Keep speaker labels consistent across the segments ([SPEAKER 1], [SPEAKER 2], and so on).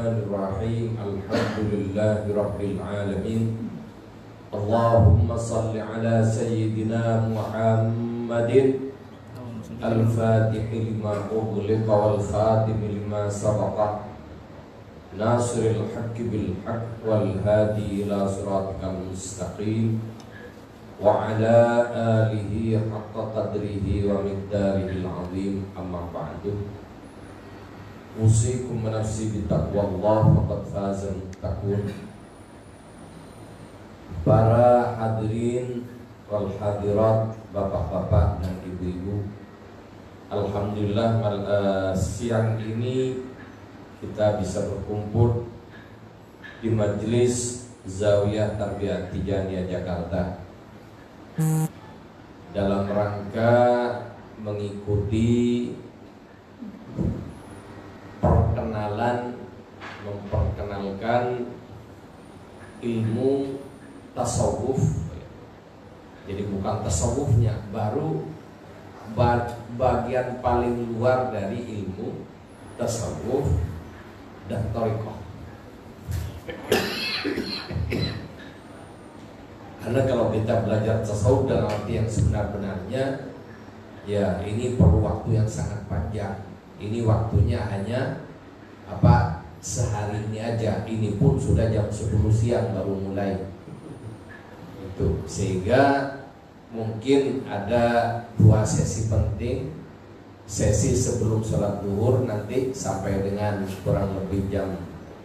[SPEAKER 1] Bismillahirrahmanirrahim. Alhamdulillahirabbil alamin. Allahumma salli ala sayyidina Muhammadin al-Fatihi lima ughliqa wal khatimi lima sabaqa nasiril haqqi bil haqq wal hadi ila siratikal mustaqim wa ala alihi haqqa qadrihi wa miqdarihil azim. Amma ba'du. Usikum wa nafsi bittaqwallah faqad fazal muttaqun. Para hadirin wal hadirat, bapak-bapak dan ibu-ibu, alhamdulillah siang ini kita bisa berkumpul di majelis Zawiyah Tarbiyah Tijaniyah Jakarta dalam rangka mengikuti memperkenalkan ilmu tasawuf. Jadi bukan tasawufnya, baru bagian paling luar dari ilmu tasawuf dan thariqah. Karena kalau kita belajar tasawuf dalam arti yang sebenar-benarnya, ya ini perlu waktu yang sangat panjang. Ini waktunya hanya sehari ini aja. Ini pun sudah jam 10 siang baru mulai. Itu sehingga mungkin ada 2 sesi penting. Sesi sebelum sholat zuhur nanti sampai dengan kurang lebih jam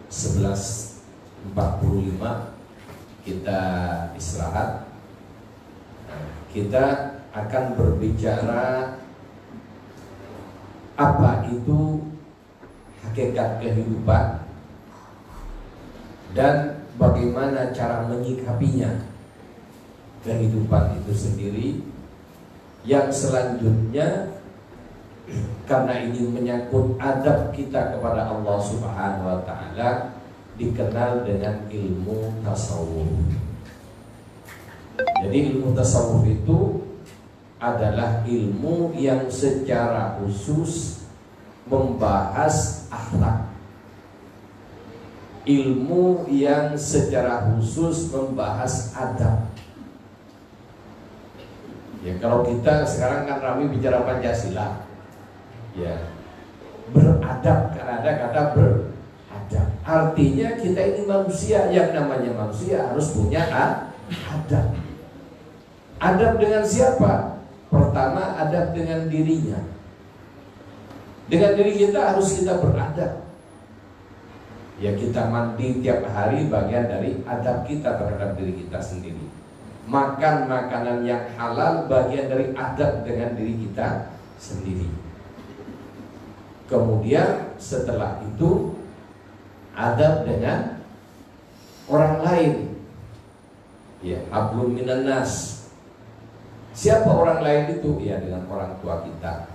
[SPEAKER 1] 11.45 kita istirahat. Kita akan berbicara apa itu hakikat kehidupan dan bagaimana cara menyikapinya kehidupan itu sendiri. Yang selanjutnya, karena ini menyangkut adab kita kepada Allah Subhanahu wa Ta'ala, dikenal dengan ilmu tasawuf. Jadi ilmu tasawuf itu adalah ilmu yang secara khusus membahas akhlak. Ilmu yang secara khusus membahas adab. Ya, kalau kita sekarang kan ramai bicara Pancasila, ya beradab, karena ada kata beradab. Artinya kita ini manusia, yang namanya manusia harus punya adab. Adab dengan siapa? Pertama, adab dengan dirinya. Dengan diri kita harus kita beradab. Ya, kita mandi tiap hari bagian dari adab kita terhadap diri kita sendiri. Makan makanan yang halal bagian dari adab dengan diri kita sendiri. Kemudian setelah itu adab dengan orang lain. Ya, hablum minan nas. Siapa orang lain itu? Ya, dengan orang tua kita.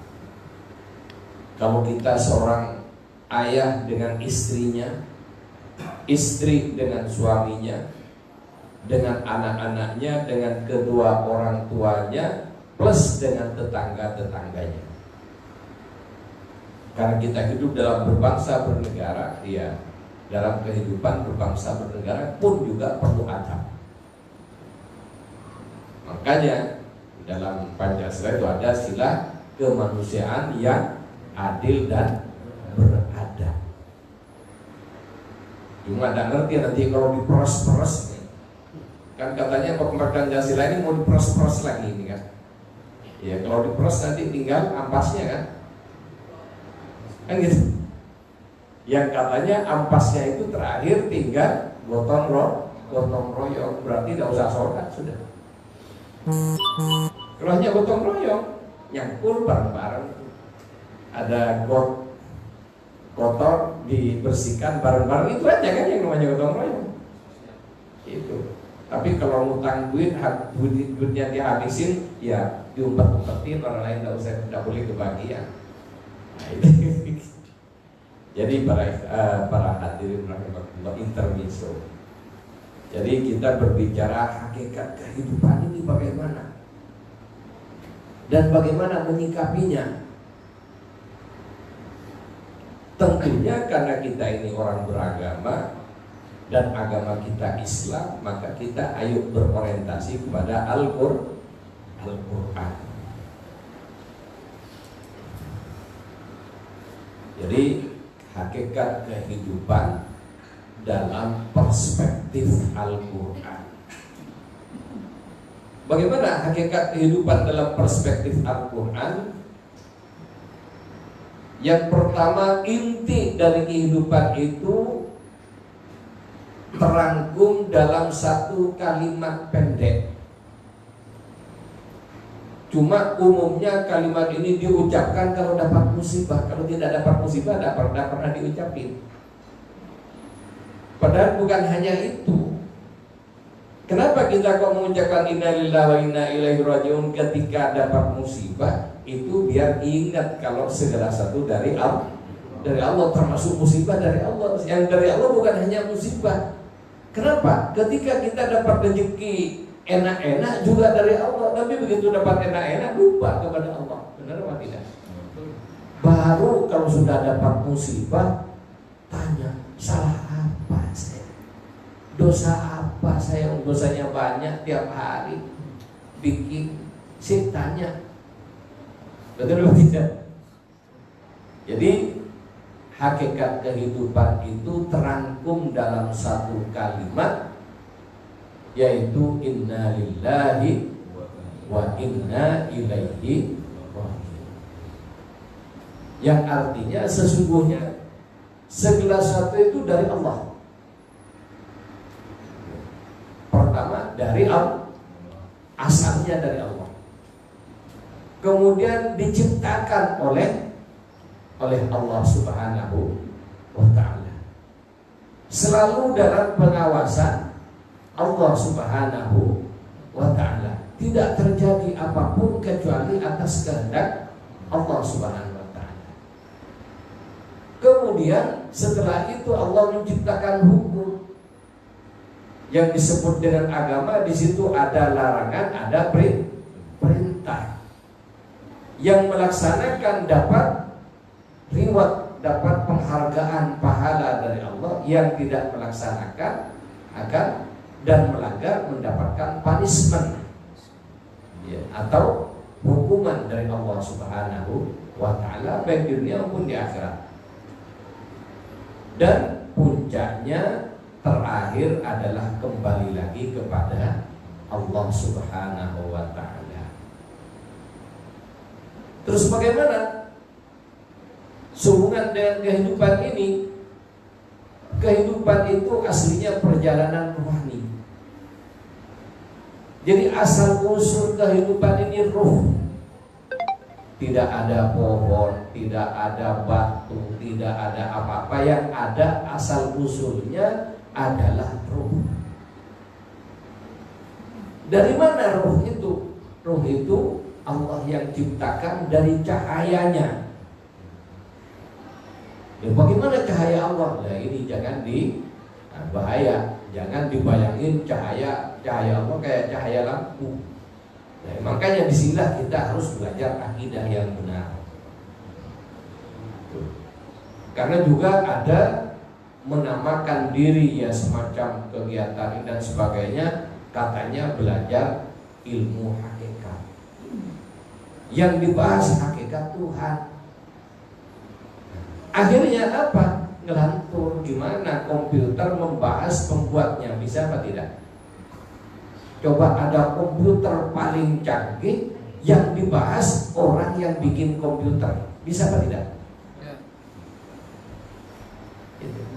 [SPEAKER 1] Kalau kita seorang ayah dengan istrinya, istri dengan suaminya, dengan anak-anaknya, dengan kedua orang tuanya, plus dengan tetangga-tetangganya. Karena kita hidup dalam berbangsa bernegara, ya, dalam kehidupan berbangsa bernegara pun juga perlu adab. Makanya dalam Pancasila itu ada sila kemanusiaan yang adil dan beradab. Cuma tidak ngerti nanti kalau diperos-peros. Kan katanya Pancasila ini mau diperos-peros lagi ini kan. Ya, kalau diperos nanti tinggal ampasnya kan. Kan gitu. Yang katanya ampasnya itu terakhir tinggal gotong royong, berarti tidak usah sholat sudah. Kalau hanya gotong royong, nyangkul bareng-bareng, ada kotor dibersihkan bareng-bareng, itu aja kan yang namanya gotong royong. Itu. Tapi kalau ngutang duitnya dihabisin, ya diumpet-umpetin, orang lain tidak boleh kebagian. Nah, itu. Jadi para hadirin rahimahullah, intermezzo. Jadi kita berbicara hakikat kehidupan ini bagaimana dan bagaimana menyikapinya. Tentunya karena kita ini orang beragama dan agama kita Islam, maka kita ayo berorientasi kepada Al-Quran. Jadi hakikat kehidupan dalam perspektif Al-Quran. Bagaimana hakikat kehidupan dalam perspektif Al-Quran? Yang pertama, inti dari kehidupan itu terangkum dalam satu kalimat pendek. Cuma umumnya kalimat ini diucapkan kalau dapat musibah. Kalau tidak dapat musibah, tidak pernah diucapin. Padahal bukan hanya itu. Kenapa kita kok mengucapkan inna lillahi wa inna ilaihi rajiun ketika dapat musibah? Itu biar ingat kalau segala satu dari Allah, termasuk musibah dari Allah. Yang dari Allah bukan hanya musibah. Kenapa? Ketika kita dapat rezeki enak-enak juga dari Allah, tapi begitu dapat enak-enak lupa kepada Allah. Benar apa tidak? Baru kalau sudah dapat musibah tanya, salah apa saya? Dosa apa saya? Dosanya banyak tiap hari bikin. Saya tanya, betul atau tidak? Jadi hakikat kehidupan itu terangkum dalam satu kalimat, yaitu inna lillahi wa inna ilaihi raji'un. Yang artinya sesungguhnya segala sesuatu itu dari Allah. Pertama dari Allah, asalnya dari Allah. Kemudian diciptakan oleh Allah Subhanahu wa ta'ala. Selalu dalam pengawasan Allah Subhanahu wa ta'ala. Tidak terjadi apapun kecuali atas kehendak Allah Subhanahu wa ta'ala. Kemudian setelah itu Allah menciptakan hukum yang disebut dengan agama. Di situ ada larangan, ada perintah. Yang melaksanakan dapat reward, dapat penghargaan pahala dari Allah. Yang tidak melaksanakan akan dan melanggar mendapatkan punishment, ya, atau hukuman dari Allah Subhanahu wa ta'ala, baik di dunia maupun di akhirat. Dan puncaknya terakhir adalah kembali lagi kepada Allah Subhanahu wa ta'ala. Terus bagaimana sehubungan dengan kehidupan ini? Kehidupan itu aslinya perjalanan rohani. Jadi asal usul kehidupan ini ruh. Tidak ada pohon, tidak ada batu, tidak ada apa-apa. Yang ada asal usulnya adalah ruh. Dari mana ruh itu? Ruh itu Allah yang ciptakan dari cahayanya. Ya, bagaimana cahaya Allah? Nah, ini jangan bahaya. Jangan dibayangin cahaya Allah kayak cahaya lampu. Nah, makanya disinilah kita harus belajar akidah yang benar. Karena juga ada menamakan diri ya semacam kegiatan dan sebagainya, katanya belajar ilmu hakikat. Yang dibahas hakikat Tuhan. Akhirnya apa? Ngelantur. Gimana komputer membahas pembuatnya, bisa apa tidak? Coba ada komputer paling canggih yang dibahas orang yang bikin komputer, bisa apa tidak? Ya.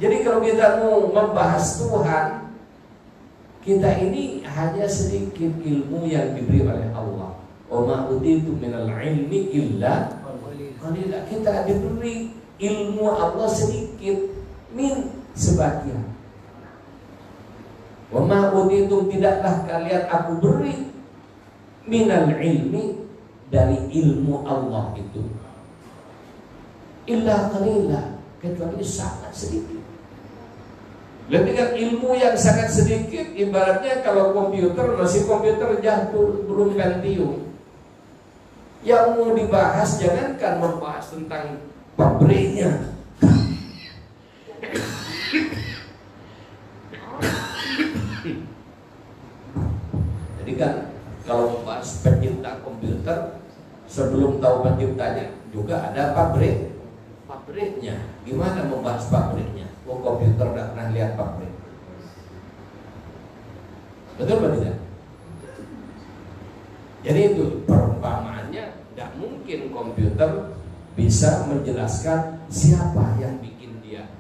[SPEAKER 1] Jadi kalau kita mau membahas Tuhan, kita ini hanya sedikit ilmu yang diberi oleh Allah. Wa ma utitu minal ilmi illa qalila. Kita diberi ilmu Allah sedikit, sebagian. Wa ma utitum, tidaklah kalian aku beri minal ilmi, dari ilmu Allah itu, illa qalila, kecuali sangat sedikit. Lebih dengan ilmu yang sangat sedikit, ibaratnya kalau komputer masih komputer jadul, belum Pentium. Yang mau dibahas jangankan membahas tentang pabriknya, Jadi kan kalau bahas pencipta komputer, sebelum tahu penciptanya juga ada pabriknya. Gimana membahas pabriknya? Oh, komputer nggak pernah lihat pabrik. Betul atau tidak? Jadi itu perumpamaannya, tidak mungkin komputer bisa menjelaskan siapa yang bikin dia.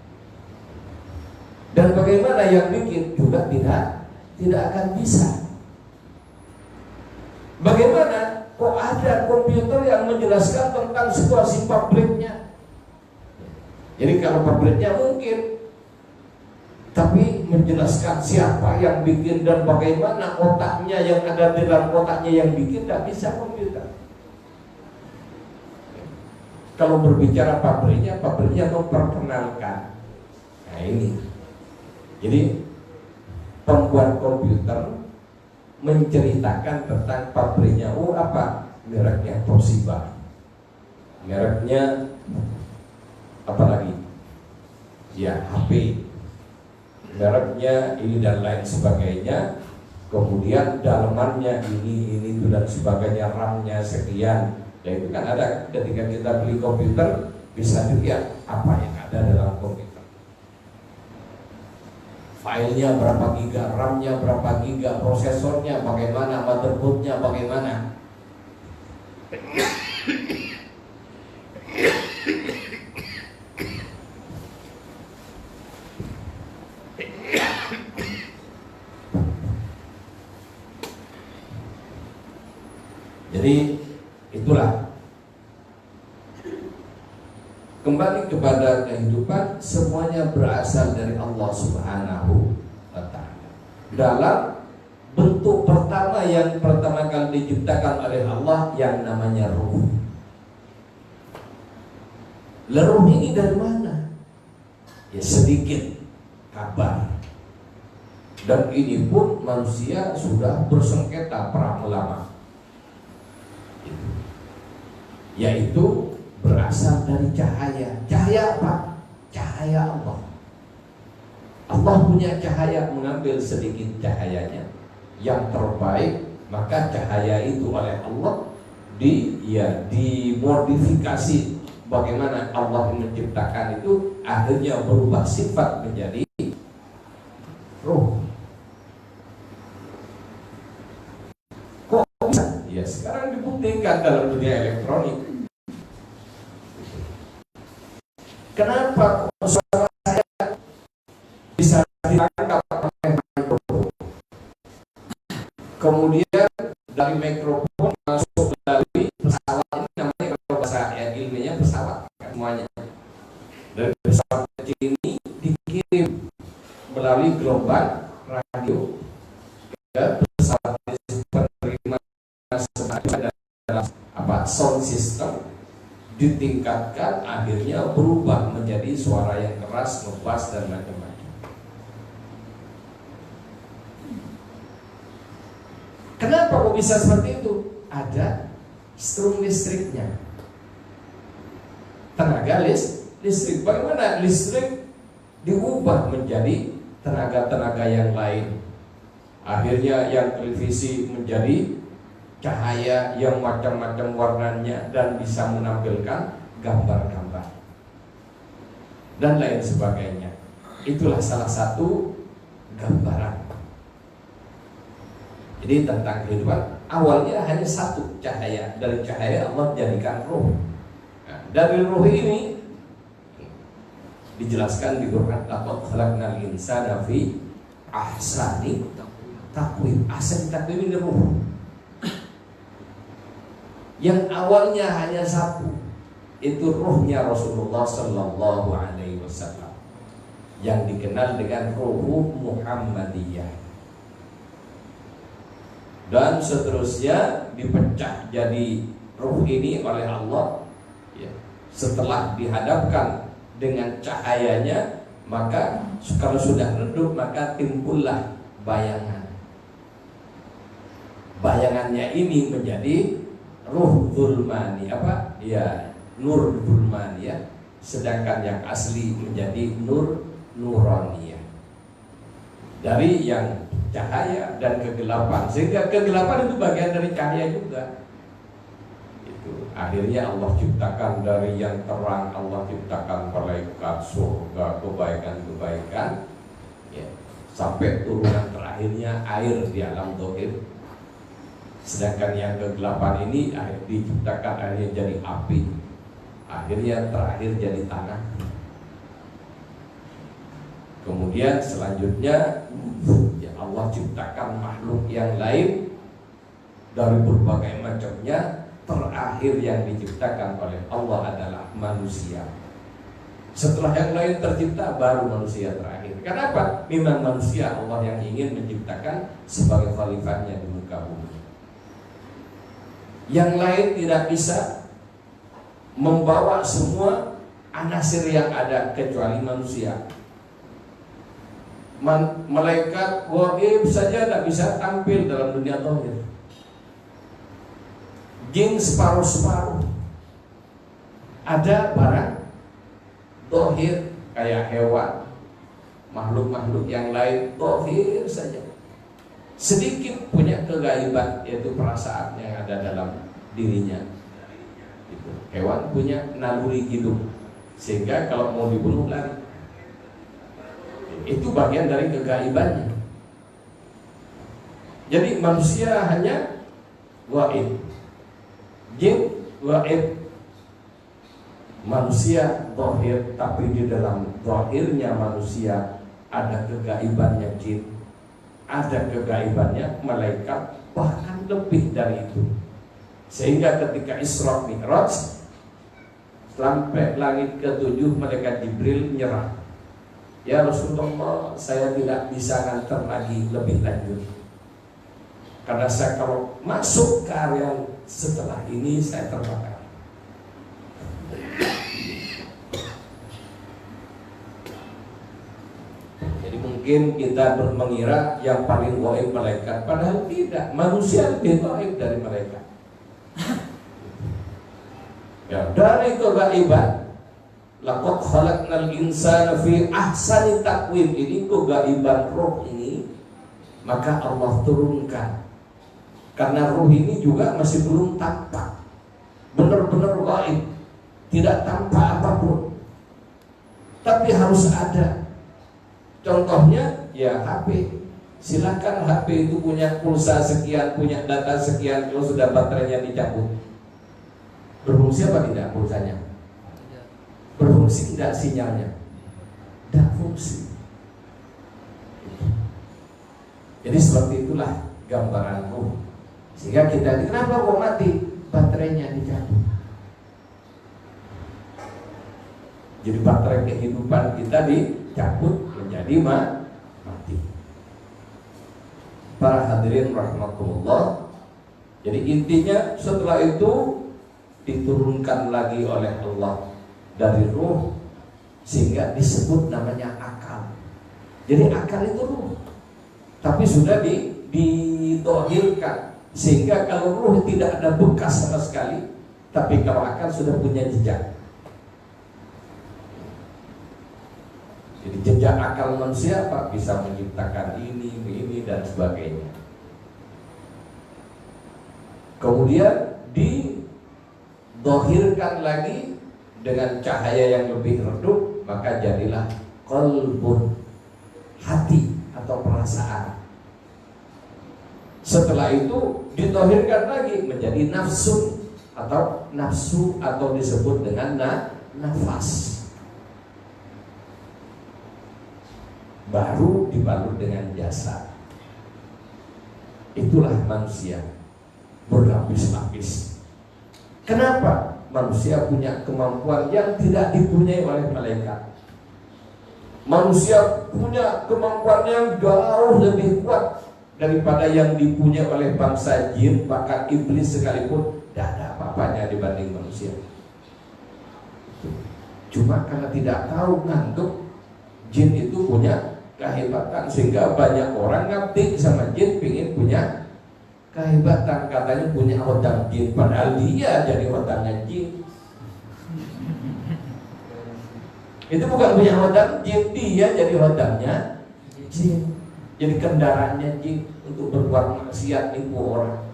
[SPEAKER 1] Dan bagaimana yang bikin juga tidak akan bisa. Bagaimana kok ada komputer yang menjelaskan tentang situasi pabriknya? Jadi kalau pabriknya mungkin, tapi menjelaskan siapa yang bikin dan bagaimana otaknya yang ada di dalam otaknya yang bikin, tidak bisa komputer. Kalau berbicara pabriknya memperkenalkan. Nah ini, jadi pembuat komputer menceritakan tentang pabriknya. Oh apa? Mereknya Toshiba, mereknya apa lagi? Ya HP, mereknya ini dan lain sebagainya. Kemudian dalamannya ini itu dan sebagainya, RAM-nya sekian. Ya itu kan ada ketika kita beli komputer, bisa dilihat apa yang ada dalam komputer. Filenya berapa giga, RAM-nya berapa giga, prosesornya bagaimana, motherboard-nya bagaimana. Jadi itulah, kembali kepada kehidupan, semuanya berasal dari Allah Subhanahu wa ta'ala. Dalam bentuk pertama yang pertama kali diciptakan oleh Allah yang namanya ruh. Ruh ini dari mana? Ya sedikit kabar. Dan ini pun manusia sudah bersengketa para ulama, yaitu berasal dari cahaya. Cahaya apa? Cahaya Allah. Allah punya cahaya, mengambil sedikit cahayanya yang terbaik, maka cahaya itu oleh Allah dimodifikasi. Bagaimana Allah menciptakan itu, akhirnya berubah sifat menjadi ruh. Kok bisa? Ya sekarang dibuktikan dalam dunia elektronik. Kenapa suara saya bisa ditangkap oleh mikrofon? Kemudian dari mikrofon masuk melalui pesawat, ini namanya kalau bahasa ya ilmiahnya pesawat kan semuanya. Dari pesawat kecil ini dikirim melalui gelombang radio ke pesawat penerima semacam dalam sound system, ditingkatkan, akhirnya berubah menjadi suara yang keras, ngebass dan macam-macam. Kenapa kok bisa seperti itu? Ada strum listriknya, tenaga listrik. Bagaimana listrik diubah menjadi tenaga-tenaga yang lain? Akhirnya yang televisi menjadi cahaya yang macam-macam warnanya dan bisa menampilkan gambar-gambar dan lain sebagainya. Itulah salah satu gambaran. Jadi tentang kehidupan, awalnya hanya satu cahaya. Dari cahaya Allah jadikan ruh. Nah, dari ruh ini dijelaskan di Quran, laqad khalaqnal insana fi ahsani taqwim. Ahsani taqwim ini ruh. Yang awalnya hanya satu, itu ruhnya Rasulullah Sallallahu Alaihi Wasallam, yang dikenal dengan ruh Muhammadiyah. Dan seterusnya dipecah jadi ruh ini oleh Allah ya. Setelah dihadapkan dengan cahayanya, maka kalau sudah redup maka timbullah bayangan. Bayangannya ini menjadi ruh zulmani, apa? Ya, nur zulmani ya. Sedangkan yang asli menjadi nur nuraniyah. Dari yang cahaya dan kegelapan, sehingga kegelapan itu bagian dari cahaya juga. Itu akhirnya Allah ciptakan dari yang terang, Allah ciptakan malaikat, surga, kebaikan-kebaikan, ya, sampai turunan terakhirnya air di alam dhahir. Sedangkan yang kegelapan ini diciptakan akhirnya jadi api, akhirnya terakhir jadi tanah. Kemudian selanjutnya ya Allah ciptakan makhluk yang lain dari berbagai macamnya. Terakhir yang diciptakan oleh Allah adalah manusia. Setelah yang lain tercipta, baru manusia terakhir. Kenapa? Memang manusia Allah yang ingin menciptakan sebagai khalifahnya di muka bumi. Yang lain tidak bisa membawa semua anasir yang ada kecuali manusia. Malaikat gaib saja tidak bisa tampil dalam dunia dhahir. Jin separuh-separuh. Ada barang dhahir kayak hewan, makhluk-makhluk yang lain dhahir saja. Sedikit punya kegaiban, yaitu perasaan yang ada dalam dirinya. Gitu. Hewan punya naluri hidup, sehingga kalau mau dibunuh lari. Itu bagian dari kegaibannya. Jadi manusia hanya gaib, jin gaib, manusia dhahir. Tapi di dalam dhahirnya manusia ada kegaibannya jin, ada kegaibannya malaikat, bahkan lebih dari itu. Sehingga ketika Isra Mi'raj sampai langit ke-7, malaikat Jibril menyerah. Ya Rasulullah, saya tidak bisa ngantar lagi lebih lanjut, karena saya kalau masuk ke area setelah ini saya terbakar. Jadi mungkin kita mengira yang paling gaib malaikat, padahal tidak. Manusia lebih gaib dari malaikat. Ya, dari kegaiban, laqad khalaqnal insana fi ahsani taqwim, ini kegaiban roh ini, maka Allah turunkan. Karena roh ini juga masih belum tampak, benar-benar gaib, tidak tampak apapun, tapi harus ada. Contohnya ya HP. Silakan HP itu punya pulsa sekian, punya data sekian, kalau sudah baterainya dicabut, berfungsi apa tidak pulsanya? Berfungsi tidak sinyalnya? Tidak fungsi. Jadi seperti itulah gambaran roh. Sehingga kita, kenapa kok mati? Baterainya dicabut. Jadi baterai kehidupan kita dicabut menjadi mati. Para hadirin rahimakumullah. Jadi intinya setelah itu diturunkan lagi oleh Allah dari ruh, sehingga disebut namanya akal. Jadi akal itu ruh, tapi sudah didohirkan, sehingga kalau ruh tidak ada bekas sama sekali, tapi kalau akal sudah punya jejak. Jadi jejak akal manusia apa? Bisa menciptakan ini dan sebagainya. Kemudian didohirkan lagi dengan cahaya yang lebih redup, maka jadilah qalbun, hati atau perasaan. Setelah itu didohirkan lagi menjadi nafsu atau disebut dengan nafas. Baru dibalut dengan jasad. Itulah manusia berlapis-lapis. Kenapa? Manusia punya kemampuan yang tidak dipunyai oleh malaikat. Manusia punya kemampuan yang jauh lebih kuat daripada yang dipunyai oleh bangsa jin, bahkan iblis sekalipun tidak ada apa-apanya dibanding manusia. Cuma karena tidak tahu nganggep jin itu punya kehebatan, sehingga banyak orang ngabdi sama jin, pingin punya kehebatan, katanya punya hodang jin, padahal dia jadi hodangnya jin. Itu bukan punya hodam jin, dia jadi hodamnya jin. Jadi kendaraannya jin untuk berbuat maksiat, nipu orang.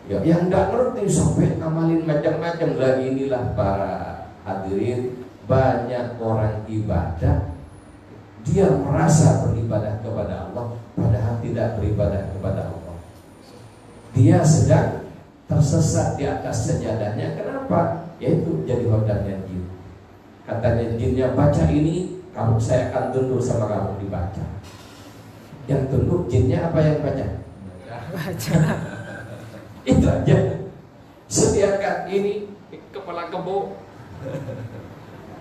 [SPEAKER 1] Ya, yang nggak ngerti sampai ngamalin macam-macam lagi. Inilah para hadirin, banyak orang ibadah, dia merasa beribadah kepada Allah, padahal tidak beribadah kepada Allah. Dia sedang tersesat di atas sajadahnya. Kenapa? Yaitu jadi hodamnya jin. Katanya jinnya, baca ini, kamu, saya akan tunduk sama kamu, dibaca. Yang tunduk jinnya apa yang baca? Baca. Itu aja. Sediakan ini kepala kebo.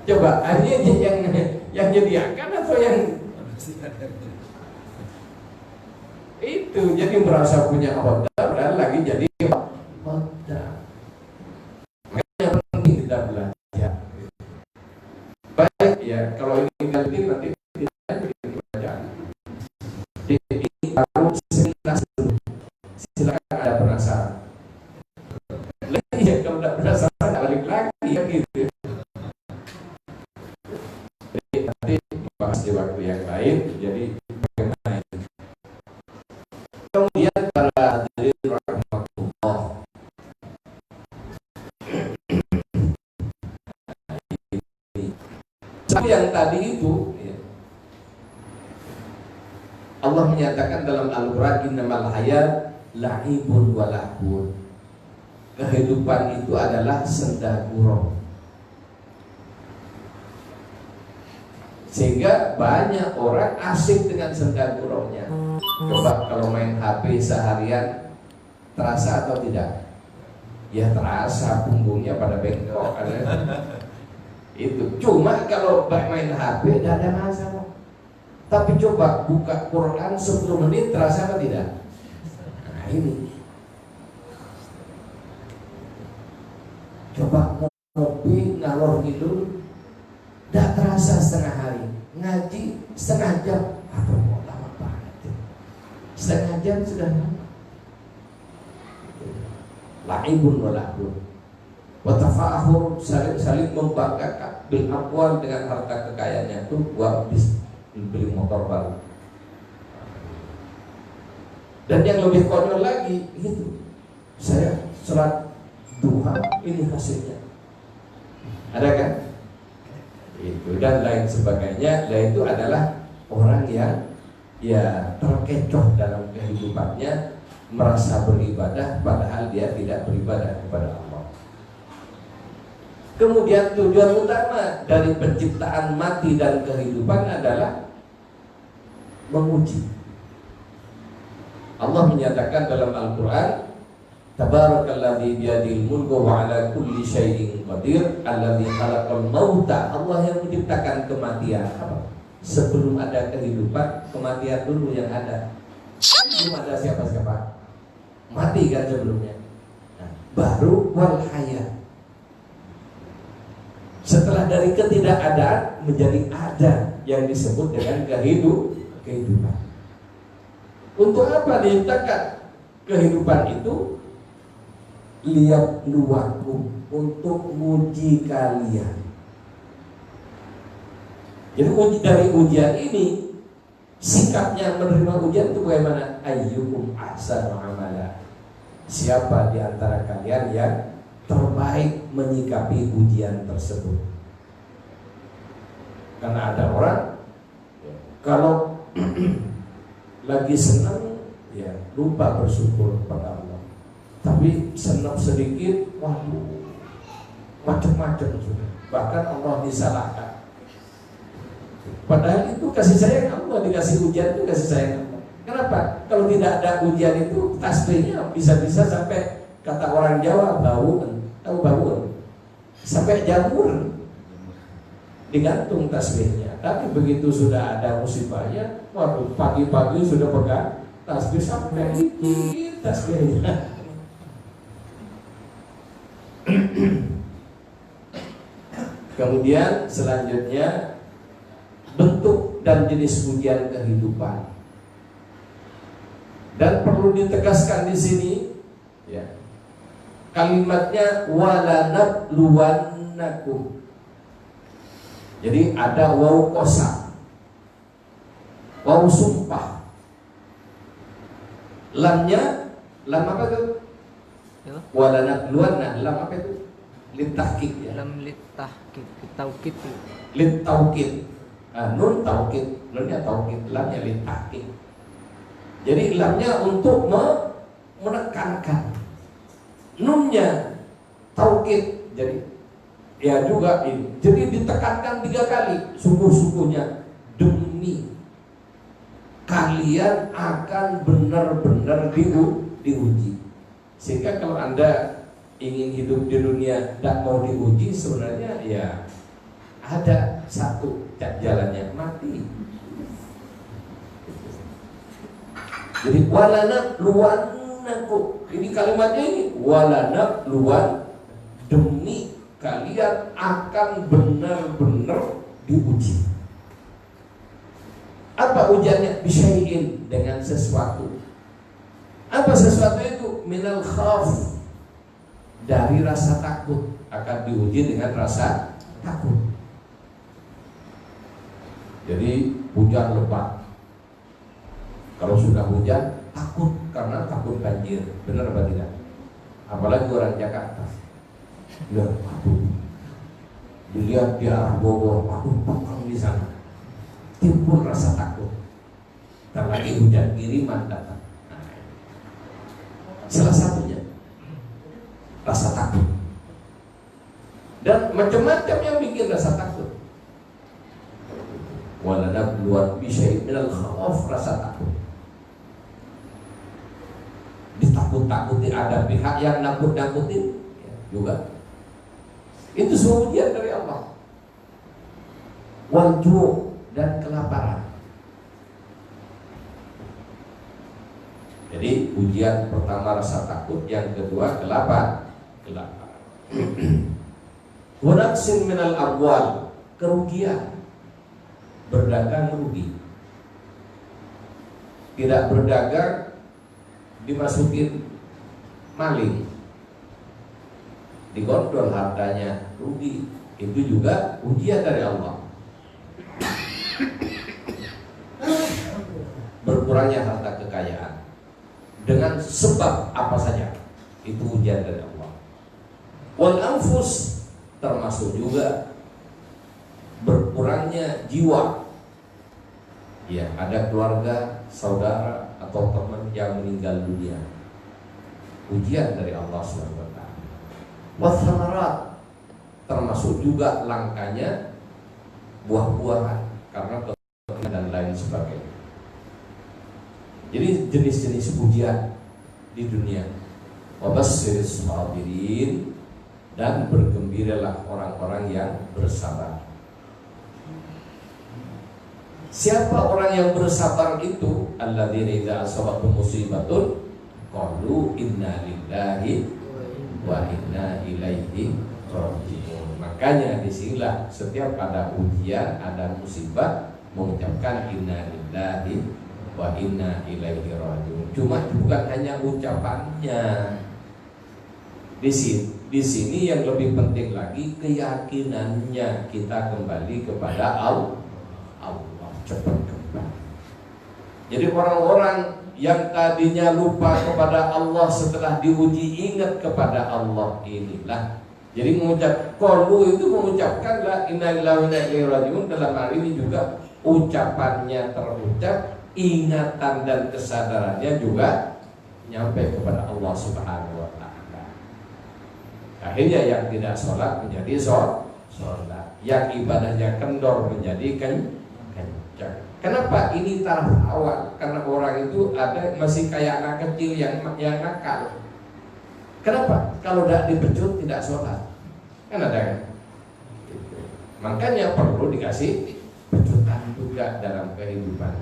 [SPEAKER 1] Coba, ini yang nyediakan atau yang itu? Jadi merasa punya hodam dan lagi jadi hodam. Makanya penting kita belajar. Baik ya, kalau ini nanti kita bikin bacaan. Ini baru seminar dulu. Silakan ada penasaran. Ya, kalau tidak penasaran balik lagi ya gitu. Jadi nanti bahas di waktu yang lain. Jadi bagaimana itu? Kemudian para hadirin rahmatullah, yang tadi itu ya, Allah menyatakan dalam Al-Quran, innamal hayat la'ibun wa lahun. Kehidupan itu adalah senda gurau. Sehingga banyak orang asik dengan senda guraunya. Coba kalau main HP seharian, terasa atau tidak? Ya terasa, punggungnya pada bengkok. Itu cuma kalau main HP tidak ada masalah. Tapi coba buka Quran 10 menit, terasa apa tidak? Nah ini. Coba ngopi ngalor ngidul, tidak terasa setengah hari. Ngaji setengah jam, aduh lama banget. Setengah jam sudah lama. La'ibun wa lahun. Wa tafa'ahur, saling membanggakan bil amwal, dengan harta kekayaannya itu, wa bis beli motor baru. Dan yang lebih konyol lagi itu, saya sholat duha, ini hasilnya. Ada kan? Itu dan lain sebagainya. Dan itu adalah orang yang ya terkecoh dalam kehidupannya, merasa beribadah padahal dia tidak beribadah kepada Allah. Kemudian tujuan utama dari penciptaan mati dan kehidupan adalah menguji. Allah menyatakan dalam Al-Quran, Tabarakalladzi biyadil mulku wa ala kulli syai'in qadir, alladzi khalaqal mauta. Allah yang menciptakan kematian. Sebelum ada kehidupan, kematian dulu yang ada. Belum ada siapa-siapa, mati kan sebelumnya. Nah, baru wal hayat. Setelah dari ketidakadaan menjadi ada, yang disebut dengan kehidupan. Untuk apa diciptakan kehidupan itu? Lihat luwakum, untuk uji kalian. Jadi dari ujian ini, sikapnya menerima ujian itu bagaimana? Ayyukum ahsanu amala. Siapa di antara kalian yang terbaik menyikapi ujian tersebut? Karena ada orang kalau lagi senang ya lupa bersyukur kepada Allah, tapi senang sedikit, waduh, macam-macam sudah. Bahkan Allah disalahkan. Padahal itu kasih sayang Allah, dikasih ujian itu kasih sayang Allah. Kenapa? Kalau tidak ada ujian itu, tasbihnya bisa-bisa sampai, kata orang Jawa, bau. Tahu bau? Sampai jamur digantung tasbihnya. Tapi begitu sudah ada musibahnya, waduh, pagi-pagi sudah pegang tasbih sampai dikit tasbihnya. Kemudian selanjutnya, bentuk dan jenis ujian kehidupan. Dan perlu ditegaskan di sini ya, kalimatnya wala nabluwannakum luwannakum. Jadi ada waw qasam, waw sumpah. Lamnya, lam apa itu? Walanabluwanna, lam apa itu? Litahqiq ya.
[SPEAKER 2] Lam litahqiq, taukid.
[SPEAKER 1] Litaukid. Nun taukid, nunnya taukid, lamnya litahqiq. Jadi lamnya untuk menekankan, nunnya taukid. Jadi ya juga ini. Jadi ditekankan 3 kali, sungguh-sungguhnya demi kalian akan benar-benar diuji. Sehingga kalau Anda ingin hidup di dunia tidak mau diuji, sebenarnya ya ada satu jalannya, mati. Jadi walanabluwannakum, ini kalimatnya ini walanabluwan, demi kalian akan benar-benar diuji. Apa ujiannya? Bisyai'in, dengan sesuatu. Apa sesuatu itu? Minal khawf, dari rasa takut. Akan diuji dengan rasa takut. Jadi hujan lebat. Kalau sudah hujan, takut karena takut banjir. Benar apa tidak? Apalagi orang Jakarta. Ya, aduh. Dilihat di arah Bogor, aduh, tukang di sana. Timbul rasa takut. Terlagi hujan kiriman datang. Salah satunya rasa takut. Dan macam-macam yang bikin rasa takut. Walanabluwan bisyai'in minal khawf, rasa takut. Ditakut-takuti, ada pihak yang nakut-nakutin ya, juga. Itu semua ujian dari Allah. Walju, dan kelaparan. Jadi ujian pertama rasa takut, yang kedua kelaparan. Wanaksin minal amwal, kerugian. Berdagang rugi. Tidak berdagang dimasukin maling, digondol hartanya, rugi. Itu juga ujian dari Allah. Berkurangnya harta kekayaan dengan sebab apa saja, itu ujian dari Allah. Wal anfus, termasuk juga berkurangnya jiwa. Ya, ada keluarga, saudara atau teman yang meninggal dunia, ujian dari Allah SWT. Wathamarat, termasuk juga langkanya buah-buahan karena kekeringan dan lain sebagainya. Jadi jenis-jenis ujian di dunia. Wabashiris sabirin, dan bergembiralah orang-orang yang bersabar. Siapa orang yang bersabar itu? Alladzina idza asabathum musibatun qalu inna lillahi wa inna ilaihi raji'un. Makanya disinilah setiap ada ujian, ada musibah, mengucapkan inna lillahi wa inna ilaihi raji'un. Cuma bukan hanya ucapannya. Di sini yang lebih penting lagi keyakinannya, kita kembali kepada Allah. Cepat kembali. Jadi orang-orang yang tadinya lupa kepada Allah setelah diuji ingat kepada Allah, inilah. Jadi mengucap qalu itu mengucapkan la inna lillahi wa inna ilaihi raji'un. Dalam hal ini juga ucapannya terucap, ingatan dan kesadarannya juga nyampe kepada Allah Subhanahu wa ta'ala. Akhirnya yang tidak sholat menjadi sholat, yang ibadahnya kendor menjadi kencang. Kenapa ini taraf awal? Karena orang itu ada masih kayak anak kecil yang nakal. Kenapa? Kalau tidak dipecut tidak sholat, kan ada kan? Makanya perlu dikasih pecutan juga dalam kehidupan.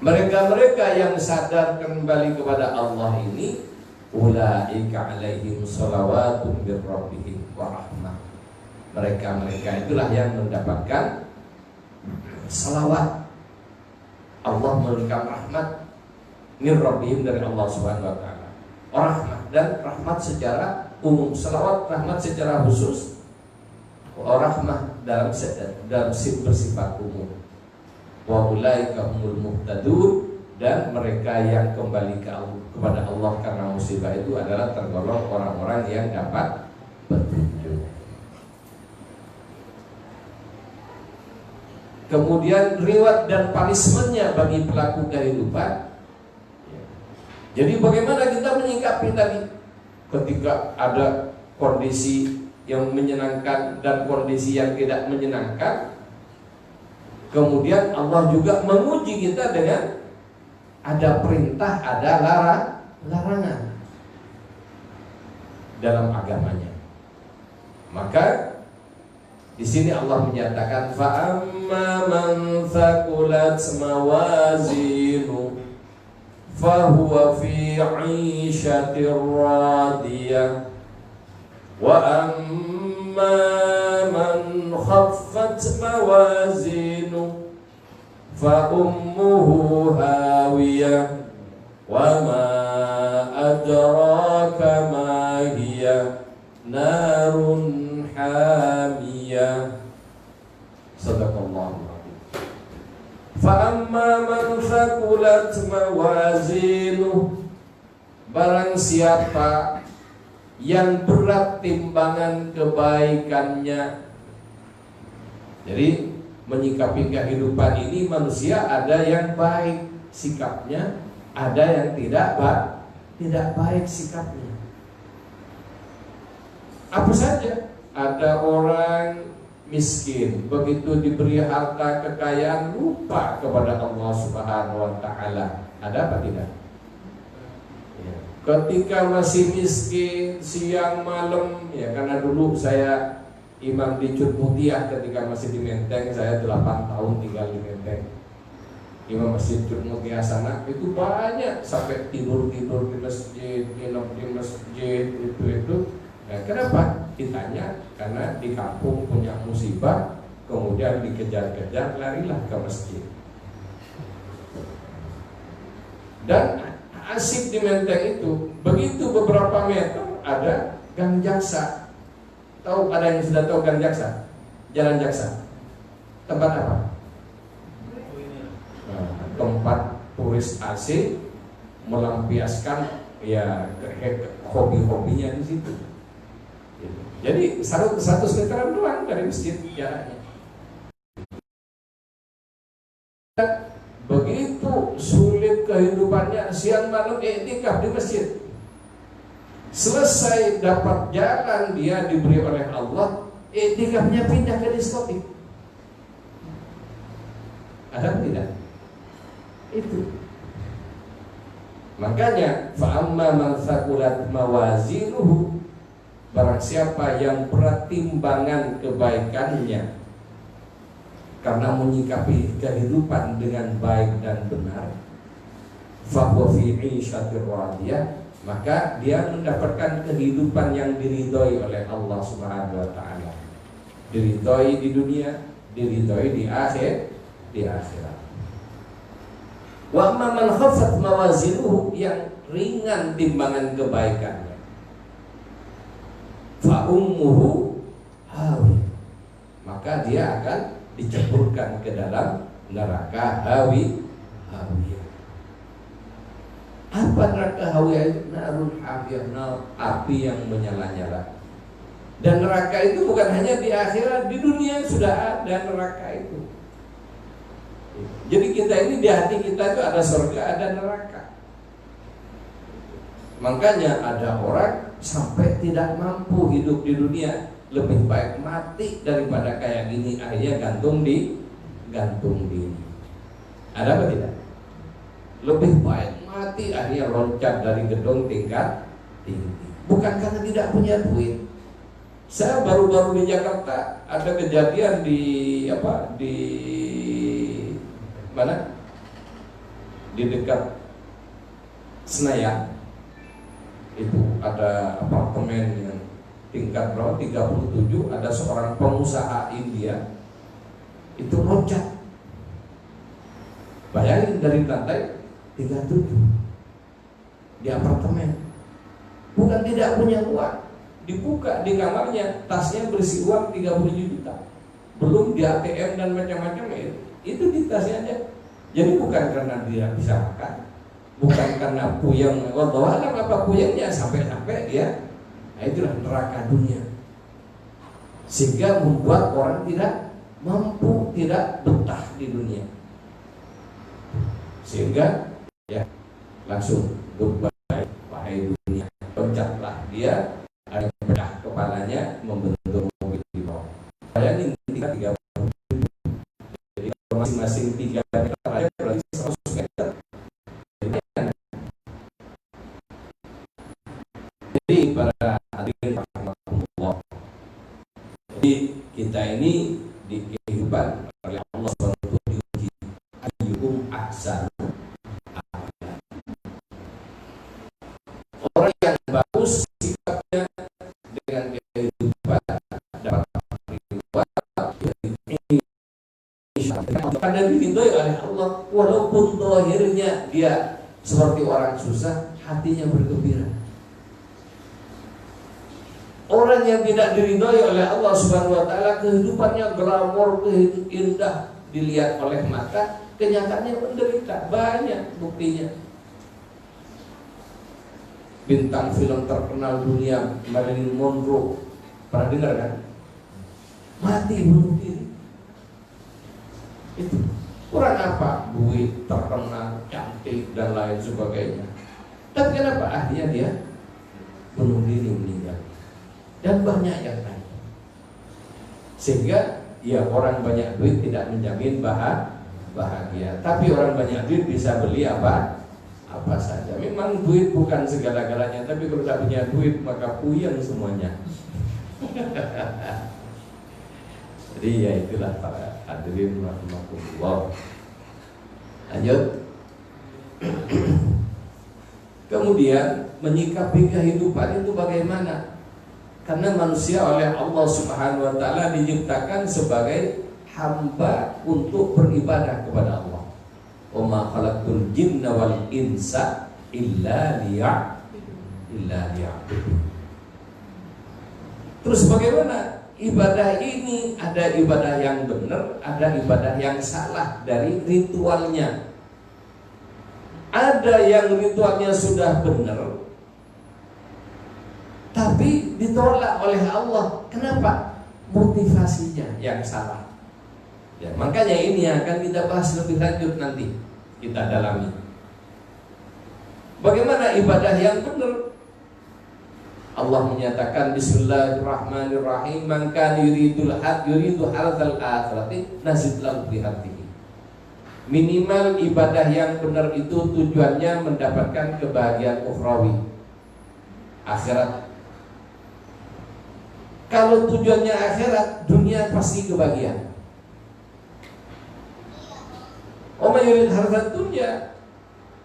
[SPEAKER 1] Mereka-mereka yang sadar kembali kepada Allah ini, ulaika alaihim sholawatun mir rabbihim wa rahmah. Mereka-mereka itulah yang mendapatkan salawat, Allah memberikan rahmat mir rabbihim, dari Allah Subhanahu wa ta'ala. Rahmat, dan rahmat secara umum, selawat rahmat secara khusus, rahmah dalam bersifat umum. Wa ulaika humul muhtadun, dan mereka yang kembali kepada Allah karena musibah itu adalah tergolong orang-orang yang dapat petunjuk. Kemudian reward dan punishment-nya bagi pelaku kehidupan. Jadi bagaimana kita menyikapi tadi ketika ada kondisi yang menyenangkan dan kondisi yang tidak menyenangkan. Kemudian Allah juga menguji kita dengan ada perintah, ada larangan dalam agamanya. Maka di sini Allah menyatakan fa'amma man thaqulat mawazinu fahuwa fi 'ishatir radiyah wa amma man khaffat mawazinu fa ummuhu hawiyah wa ma adraka ma hiya narun hamiyah. Sadaqallahu alazim. Fa amma man thaqulat mawazinuh, barang siapa yang berat timbangan kebaikannya. Jadi menyikapi kehidupan ini manusia ada yang baik sikapnya, ada yang tidak baik sikapnya. Apa saja? Ada orang miskin, begitu diberi harta kekayaan lupa kepada Allah Subhanahu wa taala. Ada apa tidak? Ya. Ketika masih miskin, siang malam, ya karena dulu saya imam di Cut Mutiah ketika masih di Menteng, saya 8 tahun tinggal di Menteng. Imam masjid Cut Mutiah sana itu banyak sampai tidur di masjid, nginep di masjid itu. Nah, kenapa? Ditanya, karena di kampung punya musibah, kemudian dikejar-kejar, larilah ke masjid. Dan asik di Menteng itu, begitu beberapa meter ada Gang Jaksa. Tahu, ada yang sudah tahu Gang Jaksa? Jalan Jaksa. Tempat apa? Nah, tempat turis asing melampiaskan ya hobi-hobinya di situ. Jadi 100 meteran doang dari masjid jaraknya. Begitu sulit kehidupannya, siang malam iktikaf di masjid. Selesai dapat jalan dia diberi oleh Allah, iktikafnya pindah ke diskotik. Ada tidak? Itu. Makanya fa'amma man thaqulat mawazinuhu, barang siapa yang berat timbangan kebaikannya karena menyikapi kehidupan dengan baik dan benar, fahuwa fi 'ishatir radiyah, maka dia mendapatkan kehidupan yang diridhoi oleh Allah Subhanahu wa taala. Diridhoi di dunia, diridhoi di akhirat. Wa amma man khaffat mawazinuhu, yang ringan timbangan kebaikannya, fa ummuhu hawi, maka dia akan diceburkan ke dalam neraka hawiyah. Apa neraka hawiyah itu? Narun hamiyah, api yang menyala-nyala. Dan neraka itu bukan hanya di akhirat, di dunia sudah ada neraka itu. Jadi kita ini di hati kita itu ada surga, ada neraka. Makanya ada orang sampai tidak mampu hidup di dunia, lebih baik mati daripada kayak gini, akhirnya gantung diri. Ada apa tidak? Lebih baik mati akhirnya loncat dari gedung tingkat tinggi, bukan karena tidak punya duit. Saya baru-baru di Jakarta ada kejadian di mana? Di dekat Senayan. Itu ada apartemen yang tingkat berapa? 37, ada seorang pengusaha India itu loncat. Bayangin dari lantai 37 di apartemen. Bukan tidak punya uang, dibuka di kamarnya, tasnya berisi uang 30 juta. Belum di ATM dan macam-macam itu di tasnya aja. Jadi bukan karena dia bisa makan, bukan karena puyeng, wallahu alam apa puyengnya sampai-sampai dia. Nah, itulah neraka dunia. Sehingga membuat orang tidak mampu, tidak betah di dunia. Sehingga ya langsung goodbye, wahai dunia. Loncatlah dia, ada bedah kepalanya membentuk mobil di bawah. Bayangin tiga jadi masing-masing 3 meter aja berarti 100 meter. Jadi para hadirin rahmatullah, jadi kita ini di kehidupan oleh Allah SWT diuji ayyuhum ahsanu amala. Orang yang bagus sifatnya dengan kehidupan dapat karena diridhoi oleh Allah, walaupun zahirnya dia seperti orang susah, hatinya bergembira. Orang yang tidak diridhoi oleh Allah Subhanahu wa taala, kehidupannya glamor, indah dilihat oleh mata, kenyataannya menderita. Banyak buktinya. Bintang film terkenal dunia Marilyn Monroe, pernah dengar kan? Mati bunuh diri. Itu kurang apa? Duit, terkenal, cantik dan lain sebagainya. Tapi kenapa akhirnya dia bunuh diri, meninggal? Dan banyak yang lain. Sehingga ya orang banyak duit tidak menjamin bahagia. Tapi orang banyak duit bisa beli apa saja. Memang duit bukan segala-galanya, tapi kalau tidak punya duit maka puyeng semuanya. Jadi ya itulah para hadirin rahimakumullah. Lanjut. Kemudian menyikapi kehidupan itu bagaimana? Karena manusia oleh Allah Subhanahu wa taala diciptakan sebagai hamba untuk beribadah kepada Allah. Wa ma khalaqtul jinna wal insa illa liya'budun. Terus bagaimana ibadah ini? Ada ibadah yang benar, ada ibadah yang salah dari ritualnya. Ada yang ritualnya sudah benar, tapi ditolak oleh Allah. Kenapa? Motivasinya yang salah. Ya, makanya ini akan kita bahas lebih lanjut nanti, kita dalami. Bagaimana ibadah yang benar? Allah menyatakan Bismillahirrahmanirrahim, man kana yuridu hadzal akhirati nazid lahu fi hadihi. Minimal ibadah yang benar itu tujuannya mendapatkan kebahagiaan ukhrawi, akhirat. Kalau tujuannya akhirat, dunia pasti kebahagiaan. Oma yurid harta dunia,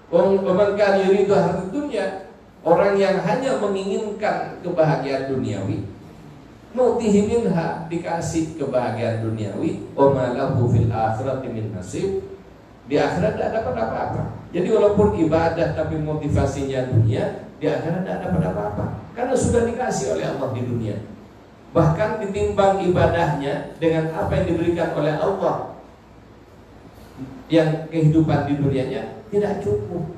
[SPEAKER 1] man kana yuridu harta dunia. Orang yang hanya menginginkan kebahagiaan duniawi, nutihi minha, dikasih kebahagiaan duniawi, wa ma lahu fil akhirati min nasib. Di akhirat tidak dapat apa-apa. Jadi walaupun ibadah tapi motivasinya dunia, di akhirat tidak dapat apa-apa. Karena sudah dikasih oleh Allah di dunia. Bahkan ditimbang ibadahnya dengan apa yang diberikan oleh Allah, yang kehidupan di dunianya tidak cukup.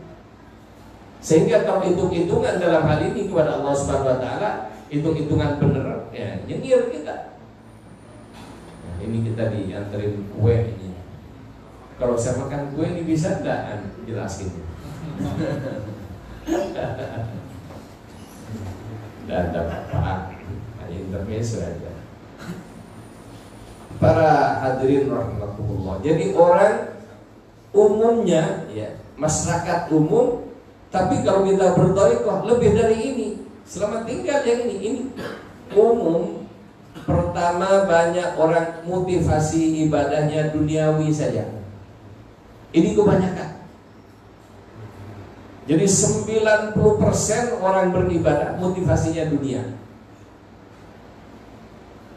[SPEAKER 1] Sehingga kalau hitung-hitungan dalam hal ini kepada Allah Subhanahu wa taala, hitung-hitungan benar, ya nyengir kita. Nah, ini kita dianterin kue ini. Kalau saya makan kue ini bisa enggak jelasin? Dan dapat apa? Hanya intermezzo aja. Para hadirin rahimakumullah. Jadi orang umumnya, ya masyarakat umum. Tapi kalau kita bertarekah lebih dari ini, selamat tinggal yang ini umum. Pertama, banyak orang motivasi ibadahnya duniawi saja. Ini kebanyakan. Jadi 90% orang beribadah motivasinya dunia.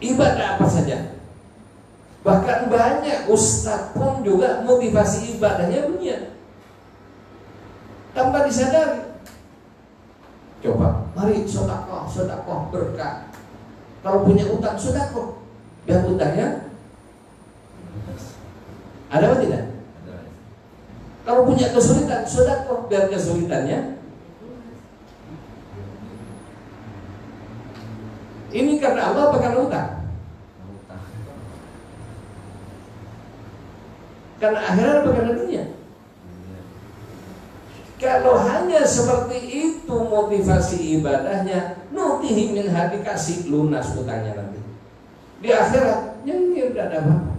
[SPEAKER 1] Ibadah apa saja. Bahkan banyak ustadz pun juga motivasi ibadahnya dunia, tanpa disadari. Coba, mari sedekah sedekah berkah. Kalau punya utang, sedekah, biar utangnya ada apa tidak? Kalau punya kesulitan, sedekah, biar kesulitannya. Ini karena Allah apa karena utang? Karena akhirat apa karena dunia? Kalau hanya seperti itu motivasi ibadahnya, nutihi min hati, kasih lunas utangnya nanti. Di akhirat nyengir, tidak ada apa-apa.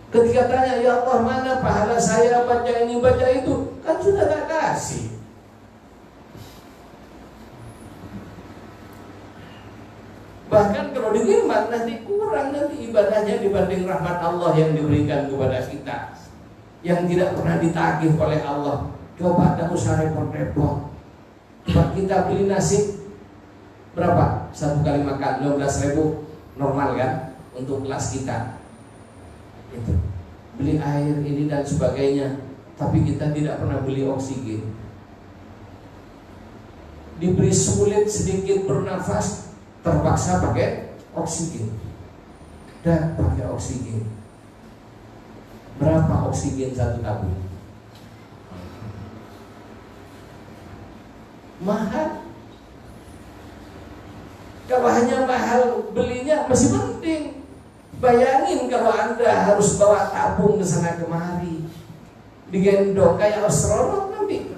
[SPEAKER 1] Ketika tanya, ya Allah mana pahala saya baca ini baca itu, kan sudah gak kasih. Bahkan kalau dikirmat nanti kurang nanti ibadahnya dibanding rahmat Allah yang diberikan kepada kita, yang tidak pernah ditagih oleh Allah. Coba tak usah repot-repot. Coba kita beli nasi berapa? Satu kali makan 12.000, normal kan? Untuk kelas kita. Itu. Beli air ini dan sebagainya. Tapi kita tidak pernah beli oksigen. Diberi sulit sedikit bernafas, terpaksa pakai oksigen. Dan pakai oksigen. Berapa oksigen satu tabung? Mahal. Kalau hanya mahal belinya masih penting. Bayangin kalau Anda harus bawa tabung ke sana kemari, digendong kayak astronot nanti.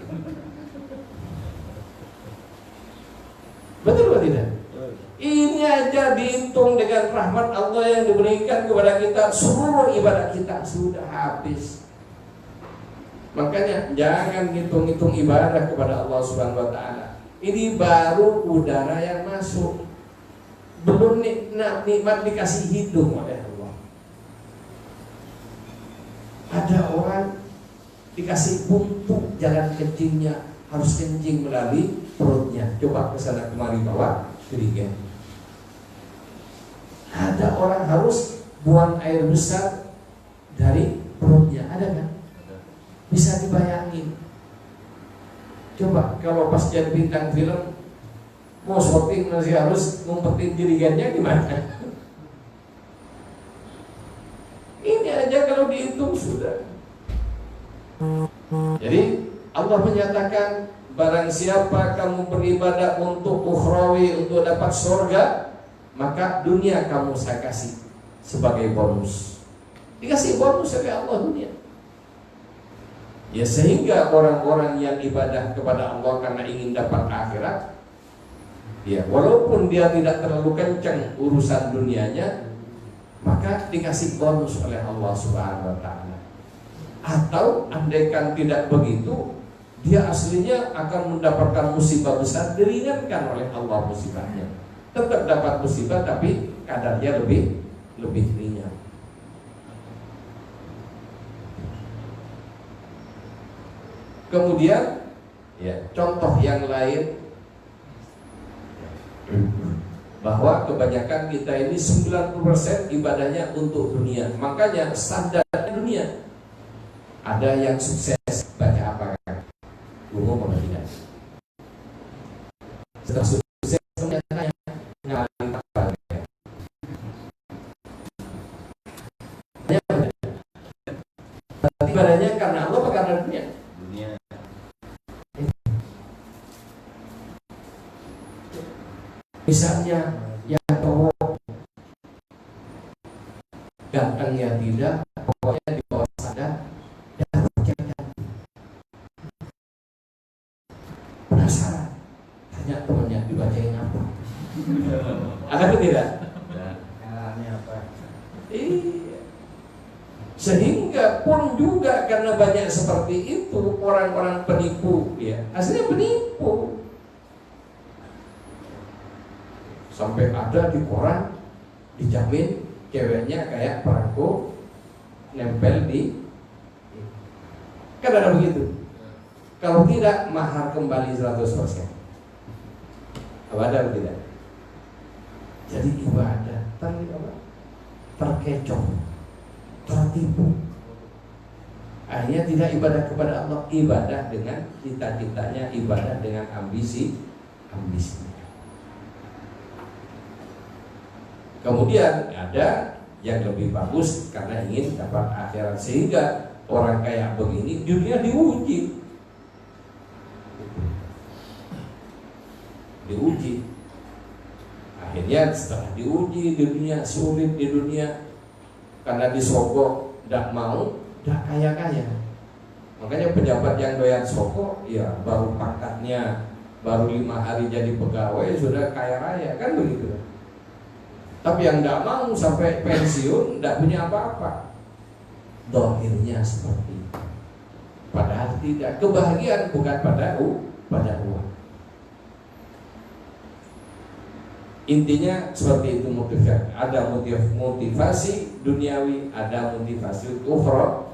[SPEAKER 1] Betul atau tidak? Ini aja dihitung dengan rahmat Allah yang diberikan kepada kita, seluruh ibadah kita sudah habis. Makanya jangan hitung-hitung ibadah kepada Allah Subhanahu wa taala. Ini baru udara yang masuk. Belum nikmat dikasih hidung oleh Allah. Ada orang dikasih puntung jalan kencingnya, harus kencing melalui perutnya. Coba ke sana kemari bawa keringat. Ada orang harus buang air besar dari perutnya, ada kan? Bisa dibayangin. Coba kalau pas jadi bintang film mau syuting masih harus ngumpetin jirigannya gimana? Ini aja kalau dihitung sudah. Jadi Allah menyatakan, barang siapa kamu beribadah untuk ukhrawi, untuk dapat surga, maka dunia kamu saya kasih sebagai bonus. Dikasih bonus oleh Allah dunia. Ya sehingga orang-orang yang ibadah kepada Allah karena ingin dapat akhirat, ya walaupun dia tidak terlalu kencang urusan dunianya, maka dikasih bonus oleh Allah Subhanahu wa taala. Atau andaikan tidak begitu, dia aslinya akan mendapatkan musibah besar, diringankan oleh Allah musibahnya. Tetap dapat musibah tapi kadarnya lebih ringan. Kemudian ya, contoh yang lain, bahwa kebanyakan kita ini 90% ibadahnya untuk dunia. Makanya standar dunia. Ada yang sukses baca apa kan? Umum apa tidak? Setelah sukses ternyata ngalim apa? Ibadahnya karena Allah apa karena dunia? Misalnya yang cowok gantengnya tidak, pokoknya di bawah sadar dan cantik. Penasaran, tanya temannya dibacain apa? Ada apa tidak? Apa? Iya. Sehingga pun juga karena banyak seperti itu orang-orang penipu, ya aslinya penipu. Sampai ada di koran dijamin ceweknya kayak perangko nempel di, kan ada begitu. Kalau tidak mahar kembali 100%. Apa ada atau tidak? Jadi ibadah terkecoh, tertipu. Akhirnya tidak ibadah kepada Allah, ibadah dengan cita-citanya, ibadah dengan ambisinya. Kemudian ada yang lebih bagus karena ingin dapat akhirat, sehingga orang kayak begini dunia diuji. Akhirnya setelah diuji di dunia, sulit di dunia karena disogok, tidak mau, tidak kaya-kaya. Makanya pejabat yang doyan sogok, ya baru pangkatnya baru 5 hari jadi pegawai sudah kaya raya, kan begitu. Tapi yang tidak mau sampai pensiun tidak punya apa-apa, dohirnya seperti itu. Padahal tidak, kebahagiaan bukan pada uang. Intinya seperti itu motivasi. Ada motivasi duniawi, ada motivasi ukhra.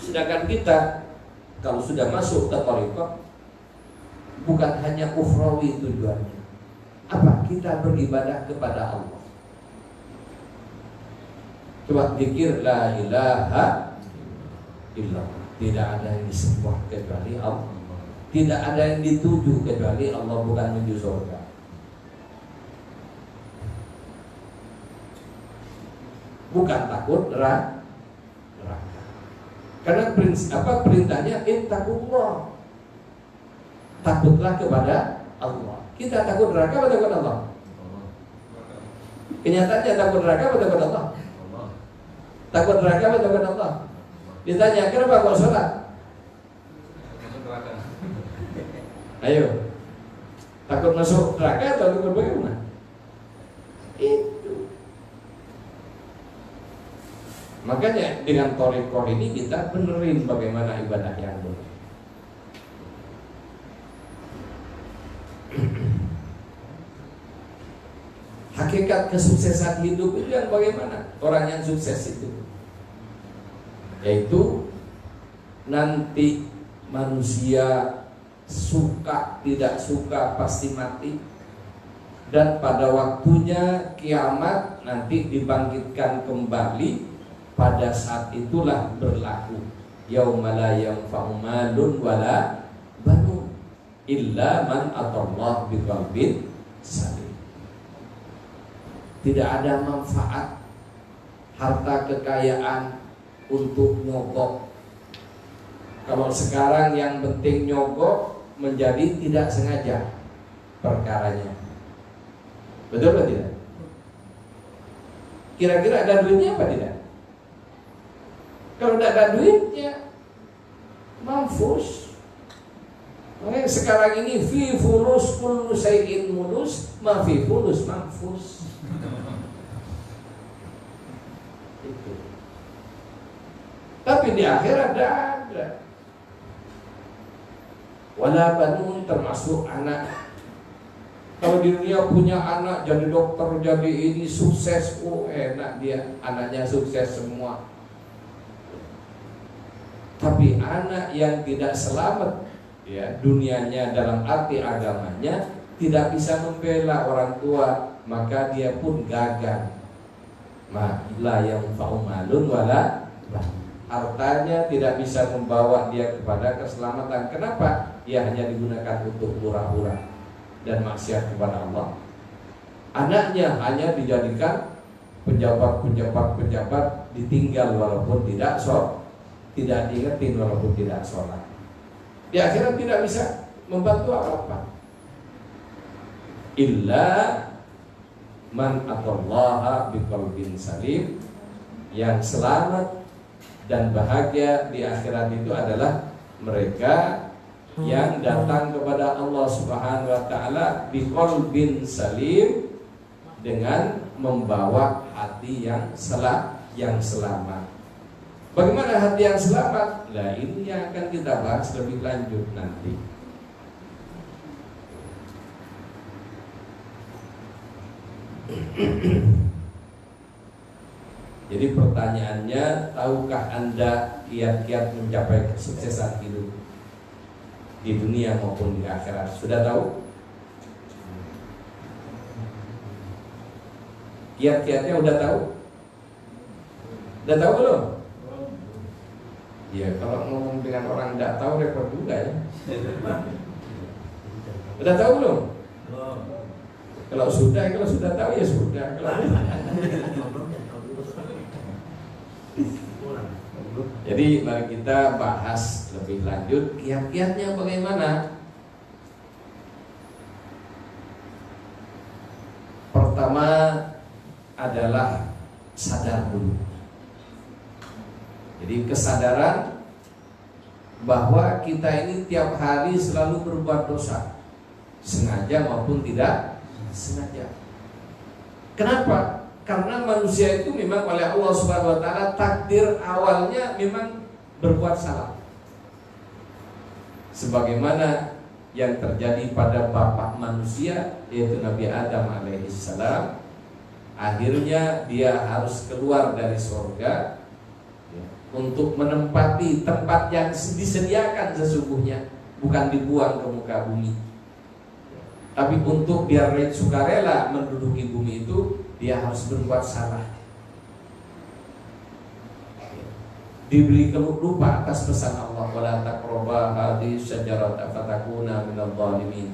[SPEAKER 1] Sedangkan kita kalau sudah masuk ke thariqah, bukan hanya ukhrawi tujuannya. Apa? Kita beribadah kepada Allah. Coba zikir la ilaha illallah. Tidak ada yang disembah kecuali Allah. Tidak ada yang dituju kecuali Allah, bukan menuju surga. Bukan takut neraka. Karena perintahnya ittaqullah. Takutlah kepada Allah. Kita takut neraka atau takut Allah? Kenyataannya takut neraka atau takut Allah? Takut neraka atau takut Allah? Ditanya, kenapa kau sholat? Ayo, takut masuk neraka atau takut bagaimana? Itu. Makanya dengan thariqah ini kita benerin bagaimana ibadah yang benar. Hakikat kesuksesan hidup itu yang bagaimana? Orang yang sukses itu, yaitu nanti manusia suka tidak suka pasti mati, dan pada waktunya kiamat nanti dibangkitkan kembali. Pada saat itulah berlaku yauma la yanfa'u malun wala banun illa man atallaha biqalbin salim. Tidak ada manfaat harta kekayaan untuk nyogok. Kalau sekarang yang penting nyogok menjadi tidak sengaja perkaranya. Betul atau tidak? Kira-kira ada duitnya apa tidak? Kalau tidak ada duitnya, mampus. Makanya sekarang ini fi fulus kullu syai'in mulus, ma fi fulus mampus. Itu. Tapi di akhirat ada. Wala banun, termasuk anak. Kalau di dunia punya anak jadi dokter, jadi ini sukses, enak dia, anaknya sukses semua. Tapi anak yang tidak selamat, ya, dunianya dalam arti agamanya, tidak bisa membela orang tua, maka dia pun gagal. La yanfa'u malun wala, hartanya tidak bisa membawa dia kepada keselamatan. Kenapa? Dia hanya digunakan untuk hura-hura dan maksiat kepada Allah. Anaknya hanya dijadikan pejabat ditinggal walaupun tidak tidak diingetin walaupun tidak sholat. Di akhirat tidak bisa membantu apa-apa. Illa man atallaha biqalbin salim. Yang selamat dan bahagia di akhirat itu adalah mereka yang datang kepada Allah Subhanahu wa taala biqalbin salim, dengan membawa hati yang selamat. Bagaimana hati yang selamat? Nah, ini yang akan kita bahas lebih lanjut nanti. Jadi pertanyaannya, tahukah Anda kiat-kiat mencapai kesuksesan hidup di dunia maupun di akhirat? Sudah tahu? Kiat-kiatnya udah tahu? Udah tahu belum? Ya, kalau ngomong dengan orang tidak tahu repot juga ya. Udah tahu belum? Kalau sudah tahu ya sudah. Jadi mari kita bahas lebih lanjut kiat-kiatnya bagaimana. Pertama adalah sadar dulu. Jadi kesadaran bahwa kita ini tiap hari selalu berbuat dosa, sengaja maupun tidak sengaja. Kenapa? Karena manusia itu memang oleh Allah Subhanahu wa taala takdir awalnya memang berbuat salah. Sebagaimana yang terjadi pada bapak manusia yaitu Nabi Adam alaihissalam, akhirnya dia harus keluar dari surga ya, untuk menempati tempat yang disediakan sesungguhnya, bukan dibuang ke muka bumi. Tapi untuk biar sukarela menduduki bumi itu, dia harus berbuat salah. Diberi lupa atas pesan Allah, wala taqraba hadhihi syajarata fatakuna minadh dhalimin.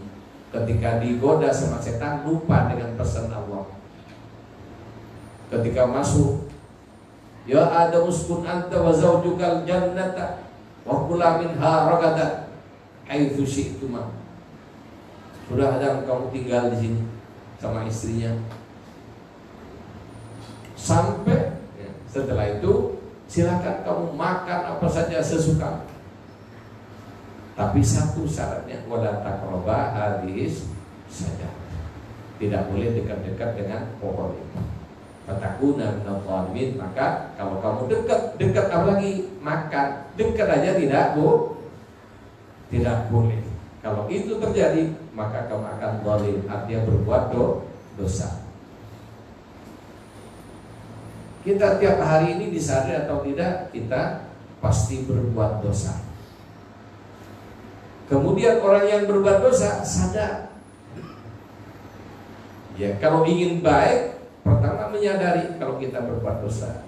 [SPEAKER 1] Ketika digoda sama setan, lupa dengan pesan Allah. Ketika masuk, ya Adam uskun anta wa zawjukal jannata wa kula minha ragadan haitsu syi'tuma. Sudah Adam, kamu tinggal di sini sama istrinya. Sampai ya, setelah itu silakan kamu makan apa saja sesuka. Tapi satu syaratnya, wala taqraba hadhihi saja. Tidak boleh dekat-dekat dengan pohon itu. Fatakuna minadh dhalimin. Maka kalau kamu dekat apalagi makan, dekat aja tidak boleh. Kalau itu terjadi, maka kamu akan zalim, artinya berbuat dosa. Kita tiap hari ini disadari atau tidak, kita pasti berbuat dosa. Kemudian orang yang berbuat dosa sadar. Ya, kalau ingin baik, pertama menyadari kalau kita berbuat dosa.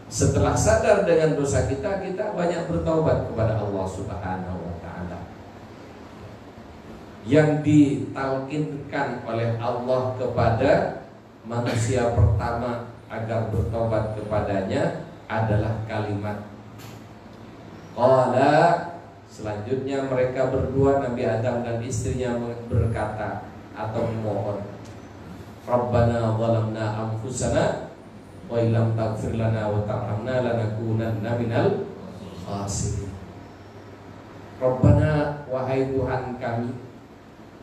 [SPEAKER 1] Setelah sadar dengan dosa kita banyak bertaubat kepada Allah Subhanahu wa taala. Yang ditalkinkan oleh Allah kepada manusia pertama agar bertobat kepadanya adalah kalimat qala. Selanjutnya mereka berdua, Nabi Adam dan istrinya, berkata atau memohon, Rabbana zalamna anfusana wa illam taghfir lana wa tarhamna lanakunanna minal khasirin. Rabbana, wahai Tuhan kami,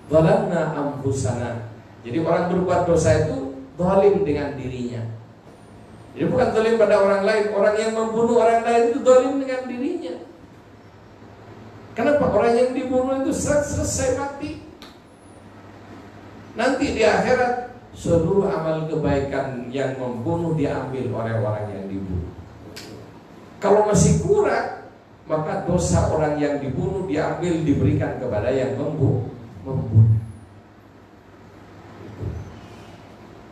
[SPEAKER 1] zalamna anfusana. Jadi orang berbuat dosa itu zalim dengan dirinya. Jadi bukan zalim pada orang lain. Orang yang membunuh orang lain itu zalim dengan dirinya. Kenapa? Orang yang dibunuh itu selesai mati. Nanti di akhirat seluruh amal kebaikan yang membunuh diambil oleh orang yang dibunuh. Kalau masih kurang, maka dosa orang yang dibunuh diambil diberikan kepada yang membunuh.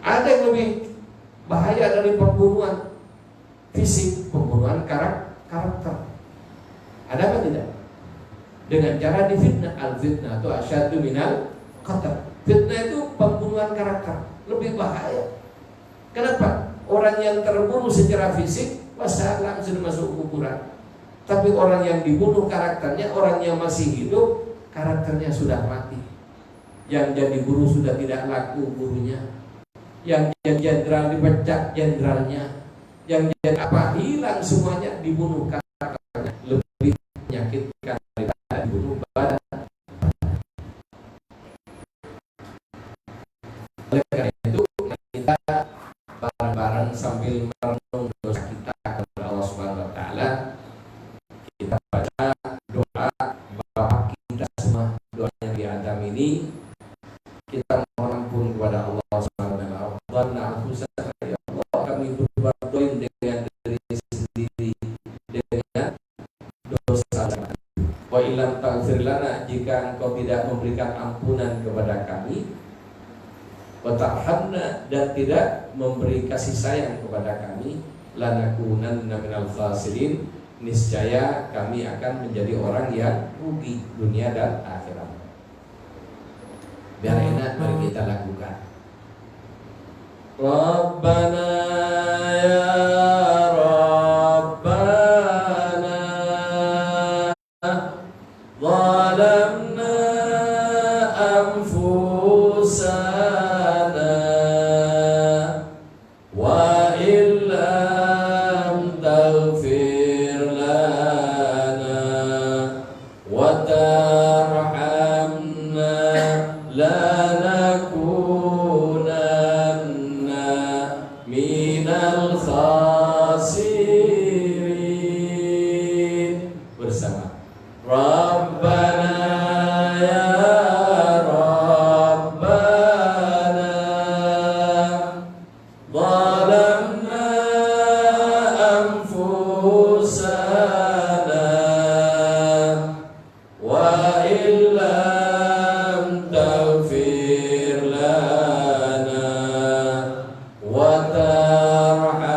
[SPEAKER 1] Ada yang lebih bahaya dari pembunuhan fisik, pembunuhan karakter. Ada apa tidak? Dengan cara difitnah. Al-fitnah itu asyaddu minal qatl. Fitnah itu pembunuhan karakter, lebih bahaya. Kenapa? Orang yang terbunuh secara fisik, wassalam, sudah masuk kuburan. Tapi orang yang dibunuh karakternya, orang yang masih hidup, karakternya sudah mati. Yang jadi guru sudah tidak laku gurunya. Yang jenderal dipecat jenderalnya. Yang jadi apa? Hilang semuanya, dibunuh karakternya. Lebih menyakitkan daripada dibunuh badan. Oleh karena itu kita bareng-bareng sambil merenung dosa kita kepada Allah Subhanahu wa taala, kita baca doa Bapak kita semua, doa yang di Adam ini, kita mohon ampun kepada Allah Subhanahu wa taala. Ya Allah, kami berbuat dolim dengan diri sendiri dengan dosa. Wa illam taghfir lana, jika Engkau tidak memberikan ampunan kepada kami, wa tarhamna, dan tidak memberi kasih sayang kepada kami, lanakunanna minal khasirin, niscaya kami akan menjadi orang yang rugi dunia dan akhirat. Biar enak, mari kita lakukan. Rabbana ya Rabbana zalamna anfusana wa illam taghfir lana wa tarhamna lanakunanna minal khasirin. Bersama Rabbana ya Rabbana zalamna anfusana wa illam taghfir lana wa tarhamna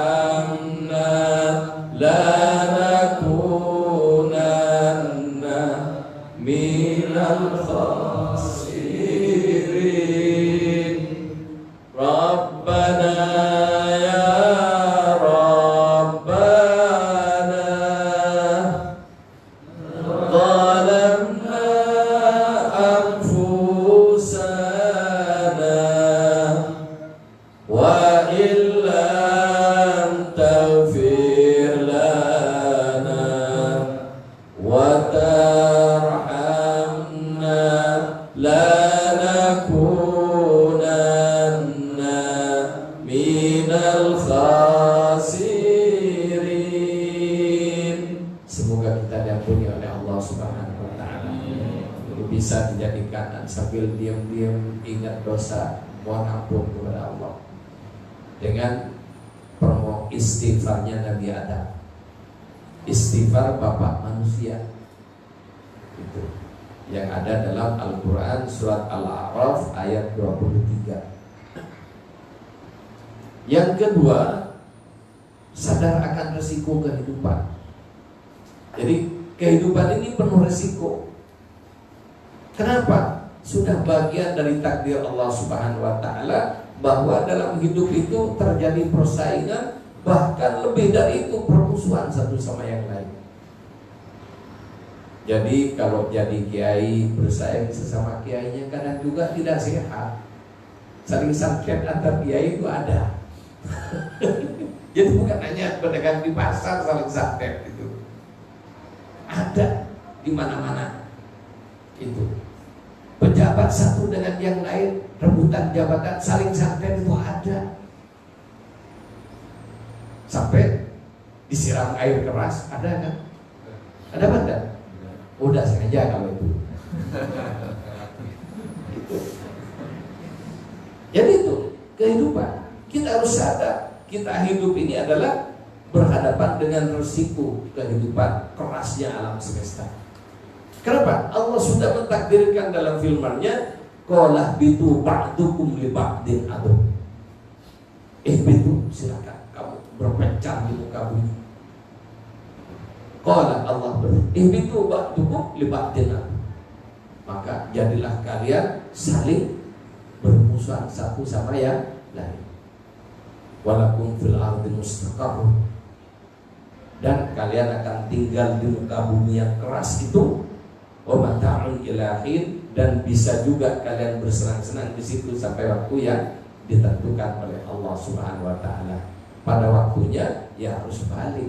[SPEAKER 1] lanakunanna minal khasirin. Rabbana ya Rabbana zalamna anfusana wa illam taghfir lana wa tarhamna lanakunanna minal khasirin. Semoga kita diampuni oleh Allah Subhanahu wa taala. Ini bisa dijadikan sambil diam-diam ingat dosa, mohon ampun kepada Allah. Dengan promo istighfarnya Nabi Adam. Istighfar bapak manusia. Itu yang ada dalam Al-Qur'an surat Al-A'raf ayat 23. Yang kedua, sadar akan resiko kehidupan. Jadi kehidupan ini penuh resiko. Kenapa? Sudah bagian dari takdir Allah Subhanahu wa taala bahwa dalam hidup itu terjadi persaingan, bahkan lebih dari itu permusuhan satu sama yang lain. Jadi kalau jadi kiai bersaing sesama kiainya kadang juga tidak sehat. Saling sangkut antar kiai itu ada. Jadi bukan hanya pedagang di pasar saling sangkut itu. Ada di mana-mana. Itu. Pejabat satu dengan yang lain rebutan jabatan saling sangkut itu ada. Sampai disiram air keras ada kan? Ada apa enggak? Udah sengaja kalau itu. Gitu. Jadi itu kehidupan. Kita harus sadar kita hidup ini adalah berhadapan dengan resiko kehidupan kerasnya alam semesta. Kenapa? Allah sudah mentakdirkan dalam firman-Nya, qala bitu ba'dukum li ba'din adu. Bitu silakan kamu berpencar di muka bumi. Qala Allah ihbitu ba'dukum li ba'din adu. Maka jadilah kalian saling bermusuhan satu sama yang lain. Walakum fil ardi mustaqarrun. Dan kalian akan tinggal di muka bumi yang keras itu. Wa mata'un ila hin, dan bisa juga kalian bersenang-senang di situ sampai waktu yang ditentukan oleh Allah Subhanahu wa taala. Pada waktunya ya harus balik.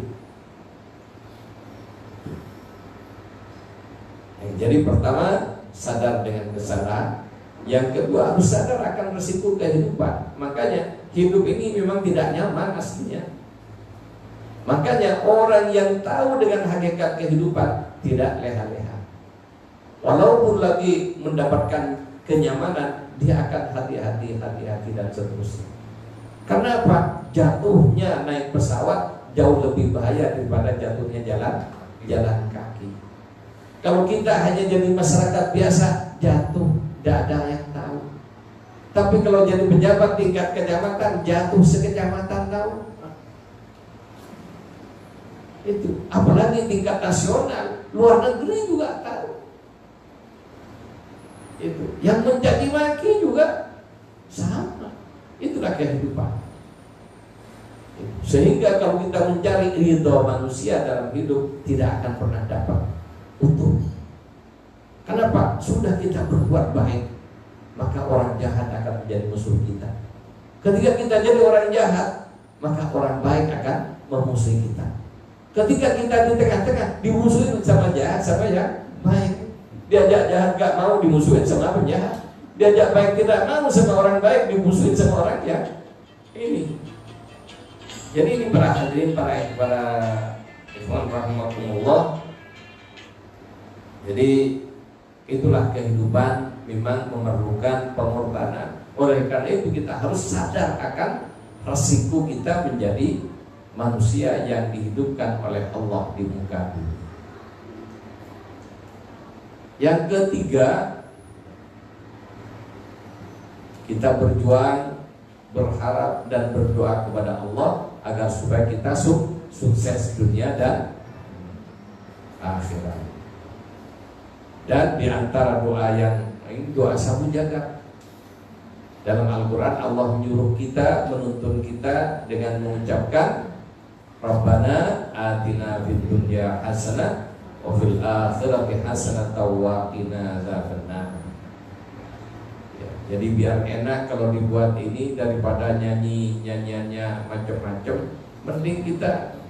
[SPEAKER 1] Jadi pertama sadar dengan kesalahan. Yang kedua harus sadar akan resiko kehidupan. Makanya hidup ini memang tidak nyaman aslinya. Makanya orang yang tahu dengan hakikat kehidupan tidak leha-leha. Walaupun lagi mendapatkan kenyamanan, dia akan hati-hati dan seterusnya. Karena apa? Jatuhnya naik pesawat jauh lebih bahaya daripada jatuhnya jalan kaki. Kalau kita hanya jadi masyarakat biasa, jatuh tidak ada yang tahu. Tapi kalau jadi pejabat tingkat kecamatan, jatuh sekecamatan tahu. Itu apalagi tingkat nasional, luar negeri juga tahu. Itu yang mencaci maki juga sama. Itulah kehidupan. Sehingga kalau kita mencari ridho manusia dalam hidup, tidak akan pernah dapat utuh. Kenapa? Sudah kita berbuat baik, maka orang jahat akan menjadi musuh kita. Ketika kita jadi orang jahat, maka orang baik akan memusuhi kita. Ketika kita di tengah-tengah, dimusuhin sama jahat, sama yang baik. Diajak jahat gak mau, dimusuhin sama penjahat. Diajak baik tidak mau, sama orang baik dimusuhin sama orang yang ini. Jadi ini para hadirin, para ikhwan rahimakumullah. Jadi itulah kehidupan, memang memerlukan pengorbanan. Oleh karena itu kita harus sadar akan resiko kita menjadi manusia yang dihidupkan oleh Allah di muka bumi. Yang ketiga, kita berjuang, berharap dan berdoa kepada Allah agar supaya kita sukses dunia dan akhirat. Dan di antara doa yang ini doa sabu jagat. Dalam Al-Quran Allah menyuruh kita, menuntun kita dengan mengucapkan Rabbana atina fid dunya hasanah wa fil akhirati hasanah wa qina adzabannar. Ya, jadi biar enak kalau dibuat ini daripada nyanyiannya macam-macam, mending kita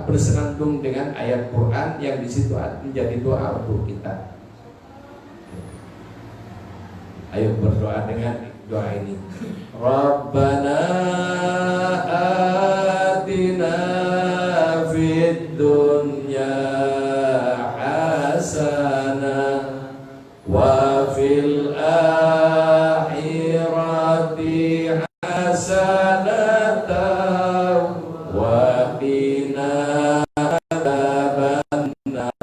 [SPEAKER 1] bersenandung dengan ayat Quran yang di situ menjadi doa untuk kita. Ayo berdoa dengan doa ini. Rabbana atina fid dunya hasanah wa fil akhirati hasanah wa qina adzabannar.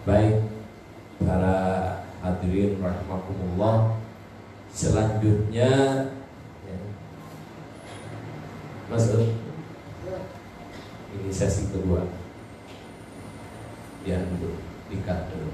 [SPEAKER 1] Baik, para hadirin rahimakumullah, selanjutnya ya, masuk ini sesi kedua. Yang dulu dikat dulu.